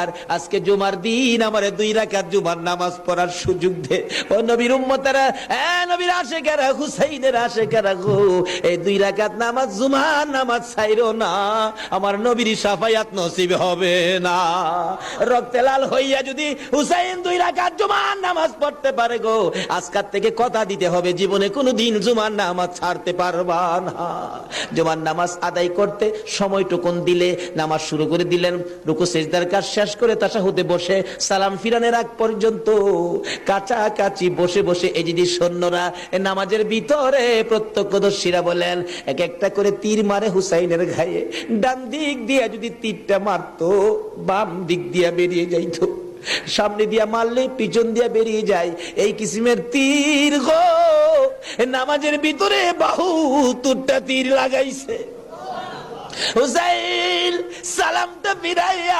আর আজকে জুমার দিন আমারে 2 রাকাত জুমার নামাজ পড়ার সুযোগ দে। ও নবীর উম্মতেরা, নবীর আশিকেরা, হুসাইনের আশিকেরা গো, এই 2 রাকাত নামাজ জুমার নামাজ ছাইরো না, আমার নবীর শাফায়াত নসিব হবে না। রক্তে লাল হইয়া যদি হুসাইন 2 রাকাত জুমার নামাজ পড়তে পারে গো, আজকাল থেকে কথা দিতে হবে জীবনে কোনোদিন জুমার নামাজ ছাড়তে পারবা না। জুমার নামাজ আদায় করতে সময়টুকুন দিলে নামাজ শুরু করে দিলেন, রুকু সিজদার কাজ শেষ করে তাশাহুদে বসে সালাম ফিরানের আগ পর্যন্ত কাছাকাছি বসে বসে এই যে সৈন্যরা নামাজের ভিতরে প্রত্যক্ষদর্শীরা বলেন এক একটা করে তীর মারে হুসাইনের গায়ে। ডান দিক দিয়ে যদি তীরটা মারতো, বাম দিক দিয়ে বেরিয়ে যাইতো, সামনে দিয়া মারলে পিছন দিয়া বেরিয়ে যায়, এই কিসিমের তীর গো নামাজের ভিতরে বাহুতুরটা তীর লাগাইছে। হুসাইন সালামটা ফিরাইয়া